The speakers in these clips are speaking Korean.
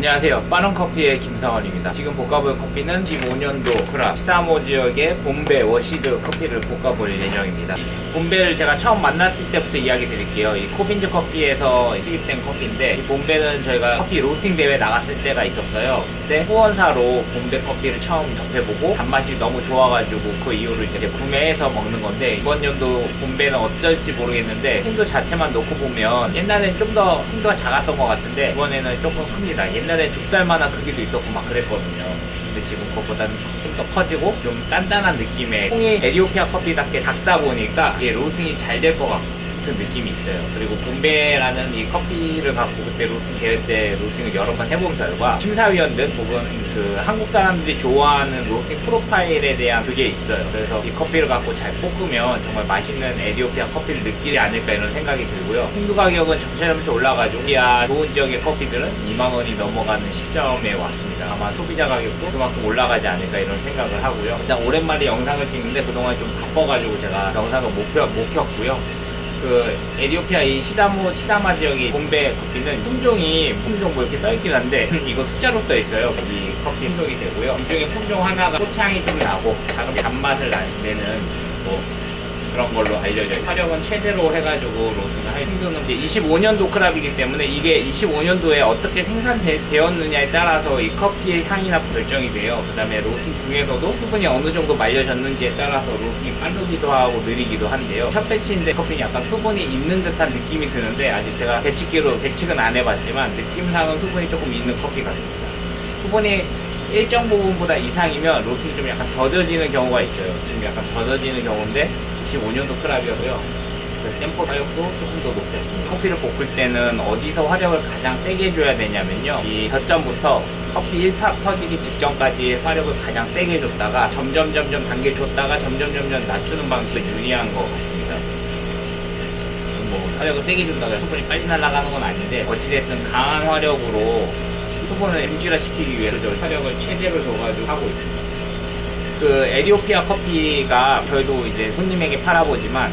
안녕하세요. 빠른커피의 김상원입니다. 지금 볶아볼 커피는 15년도 크라 시다모 지역의 봄베 워시드 커피를 볶아볼 예정입니다. 봄베를 제가 처음 만났을 때부터 이야기 드릴게요. 이 코빈즈 커피에서 수입된 커피인데, 이 봄베는 저희가 커피 로스팅 대회 나갔을 때가 있었어요. 그때 후원사로 봄베 커피를 처음 접해보고 단맛이 너무 좋아가지고 그 이후로 이제 구매해서 먹는 건데, 이번 연도 봄베는 어쩔지 모르겠는데 생도 자체만 놓고 보면 옛날엔 좀 더 생도가 작았던 것 같은데 이번에는 조금 큽니다. 옛날에 죽살만한 크기도 있었고 막 그랬거든요. 근데 지금 그것보다는 좀 더 커지고 좀 단단한 느낌의, 통이 에티오피아 커피답게 작다 보니까 이게 로스팅이 잘 될 것 같은 느낌이 있어요. 그리고 봄베라는 이 커피를 갖고 그때 로스팅 대회 때 로스팅을 여러 번 해본 결과 심사위원들 혹은 그 한국 사람들이 좋아하는 로스팅 프로파일에 대한 그게 있어요. 그래서 이 커피를 갖고 잘 볶으면 정말 맛있는 에티오피아 커피를 느끼지 않을까 이런 생각이 들고요. 생두 가격은 점차점차 올라가지고 이야 좋은 지역의 커피들은 2만원이 넘어가는 시점에 왔습니다. 아마 소비자 가격도 그만큼 올라가지 않을까 이런 생각을 하고요. 일단 오랜만에 영상을 찍는데 그동안 좀 바빠가지고 제가 영상을 못 켰고요. 그 에티오피아 이 시다마 지역의 봄베 커피는 품종이 뭐 이렇게 써있긴 한데 이거 숫자로 써있어요. 이 커피 품종이 되고요. 이 중에 품종 하나가 꽃향이 좀 나고 작은 단맛을 내는 뭐 그런 걸로 알려져요. 화력은 최대로 해가지고 로스팅을 할 생도는 이제 25년도 크랍이기 때문에 이게 25년도에 어떻게 생산되었느냐에 따라서 이 커피의 향이나 결정이 돼요. 그 다음에 로스팅 중에서도 수분이 어느 정도 말려졌는지에 따라서 로스팅이 빠르기도 하고 느리기도 한데요. 첫 배치인데 커피는 약간 수분이 있는 듯한 느낌이 드는데 아직 제가 배측은 안 해봤지만 느낌상은 수분이 조금 있는 커피 같습니다. 수분이 일정 부분보다 이상이면 로스팅이 좀 약간 더뎌지는 경우가 있어요. 지금 약간 더뎌지는 경우인데 25년도 크랍이고요. 템포 사용도 조금 더 높였습니다. 커피를 볶을 때는 어디서 화력을 가장 세게 줘야 되냐면요, 이 젖점부터 커피 1팝 터지기 직전까지 화력을 가장 세게 줬다가 점점 단계 줬다가 점점 낮추는 방식이 유리한 것 같습니다. 뭐 화력을 세게 준다고 수분이 빨리 날아가는 건 아닌데 어찌됐든 강한 화력으로 수분을 음질화시키기 위해서 화력을 최대로 줘가지고 하고 있습니다. 그 에티오피아 커피가 저희도 이제 손님에게 팔아보지만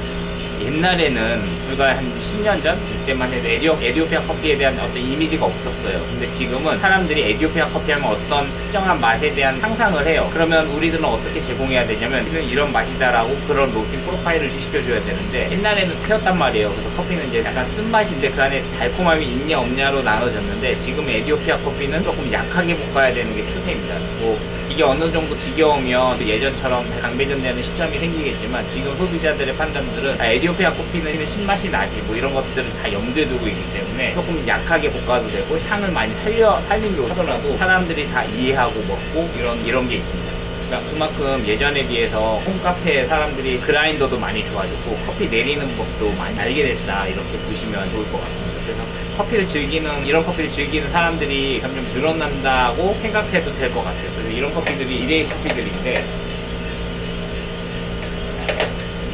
옛날에는 불과 한 10년 전 이때만 해도 에티오피아 커피에 대한 어떤 이미지가 없었어요. 근데 지금은 사람들이 에티오피아 커피 하면 어떤 특정한 맛에 대한 상상을 해요. 그러면 우리들은 어떻게 제공해야 되냐면 이런 맛이다라고 그런 로스팅 프로파일을 시켜줘야 되는데, 옛날에는 트였단 말이에요. 그래서 커피는 이제 약간 쓴맛인데 그 안에 달콤함이 있냐 없냐로 나눠졌는데, 지금 에티오피아 커피는 조금 약하게 볶아야 되는 게 추세입니다. 뭐 이게 어느 정도 지겨우면 예전처럼 강배전되는 시점이 생기겠지만, 지금 소비자들의 판단들은 에티오피아 커피는 신맛이 나지 뭐 이런 것들을 다 염두에 두고 있기 때문에 조금 약하게 볶아도 되고 향을 많이 살리려고 하더라도 사람들이 다 이해하고 먹고 이런 게 있습니다. 그러니까 그만큼 예전에 비해서 홈카페 사람들이 그라인더도 많이 좋아졌고 커피 내리는 법도 많이 알게 됐다, 이렇게 보시면 좋을 것 같습니다. 그래서 이런 커피를 즐기는 사람들이 점점 늘어난다고 생각해도 될 것 같아요. 그래서 이런 커피들이 일회용 커피들인데,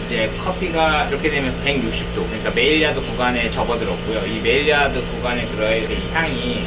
이제 커피가 이렇게 되면서 160도, 그러니까 메일야드 구간에 접어들었고요. 이 메일야드 구간에 들어야 될 향이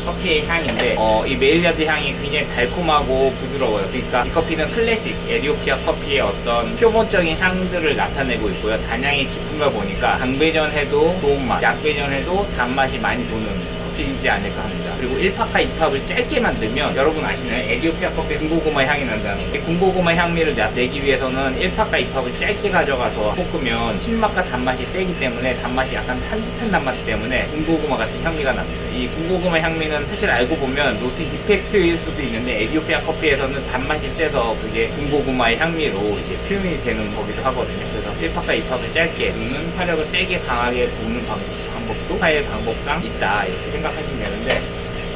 커피의 향인데, 이 메일야드 향이 굉장히 달콤하고 부드러워요. 그러니까 이 커피는 클래식 에티오피아 커피의 어떤 표본적인 향들을 나타내고 있고요. 단향이 깊은가 보니까 강배전해도 좋은 맛, 약배전해도 단맛이 많이 도는 커피이지 않을까 합니다. 그리고 1팝과 2팝을 짧게 만들면, 여러분 아시나요? 에티오피아 커피에 군고구마 향이 난다는 거. 군고구마 향미를 내기 위해서는 1팝과 2팝을 짧게 가져가서 볶으면 신맛과 단맛이 세기 때문에 단맛이 약간 탄 단맛 때문에 군고구마 같은 향미가 납니다. 이 군고구마 향미는 사실 알고 보면 로스팅 디펙트일 수도 있는데, 에티오피아 커피에서는 단맛이 세서 그게 군고구마의 향미로 이제 표현이 되는 거기도 하거든요. 그래서 1팝과 2팝을 짧게 붓는, 화력을 세게 강하게 붓는 방법도 파일 방법상 있다, 이렇게 생각하시면 되는데,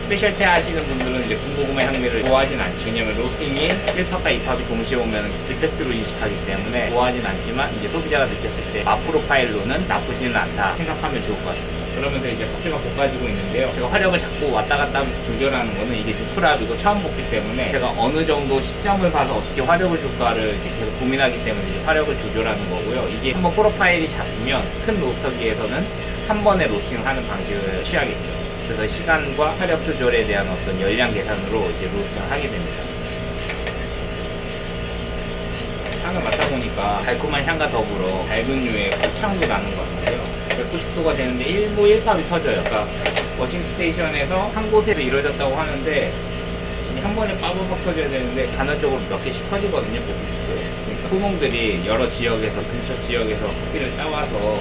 스페셜티 하시는 분들은 이제 군고구마 향미를 좋아하진 않죠. 왜냐면 로스팅이 1팝과 2팝이 동시에 오면 디펙트로 인식하기 때문에 좋아하진 않지만, 이제 소비자가 느꼈을 때 맛 프로파일로는 나쁘지는 않다 생각하면 좋을 것 같습니다. 그러면서 이제 커피가 볶아지고 있는데요, 제가 화력을 자꾸 왔다 갔다 조절하는 거는 이게 뉴크랍이고 처음 볶기 때문에 제가 어느 정도 시점을 봐서 어떻게 화력을 줄까를 이제 계속 고민하기 때문에 이제 화력을 조절하는 거고요. 이게 한번 프로파일이 잡히면 큰 로스터기에서는 한 번에 로스팅을 하는 방식을 취하겠죠. 그래서 시간과 화력 조절에 대한 어떤 열량 계산으로 이제 로스팅을 하게 됩니다. 향을 맡아보니까 달콤한 향과 더불어 밝은 류의 꽃향도 나는 것 같아요. 190도가 되는데 1모 1팝이 터져요. 그러니까 워싱 스테이션에서 한 곳에서 이루어졌다고 하는데 한 번에 빠바박 터져야 되는데 간헐적으로 몇 개씩 터지거든요. 보고 싶고요. 그러니까 소농들이 여러 지역에서 근처 지역에서 커피를 따와서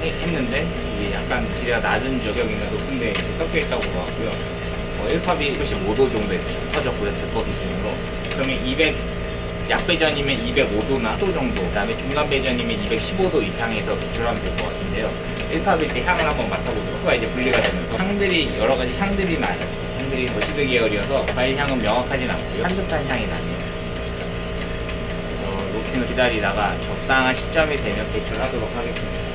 했는데 이게 약간 지대가 낮은 지역이나 높은 데 섞여 있다고 나왔고요. 1팝이 95도 정도에 터졌고요. 제거 기준으로. 그러면 약배전이면 205도나 10도 정도, 그 다음에 중간 배전이면 215도 이상에서 배출하면 될 것 같은데요. 1팝일 때 향을 한번 맡아보도록. 후가 이제 분리가 되면서 향들이, 여러 가지 향들이 나요. 향들이 워시드 계열이어서 과일 향은 명확하진 않고요. 산뜻한 향이 나네요. 그래서 로스팅을 기다리다가 적당한 시점이 되면 배출하도록 하겠습니다.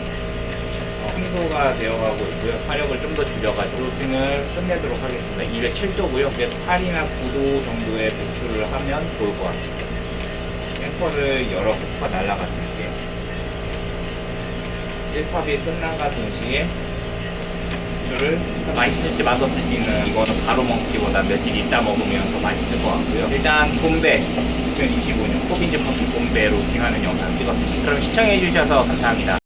황도가 되어가고 있고요. 화력을 좀 더 줄여가지고 로스팅을 끝내도록 하겠습니다. 207도고요. 208이나 9도 정도의 배출을 하면 좋을 것 같습니다. 샘퍼를 여러 코프가 날아갔을 때 1팝이 끝난과 동시에 배출을 맛있을지 맛없을지는 이거는 바로 먹기보다 며칠 있다 먹으면 더 맛있을 것 같고요. 일단 봄배 2025년 코빈즈 커피 봄배 로스팅하는 영상 찍었습니다. 그럼 시청해주셔서 감사합니다.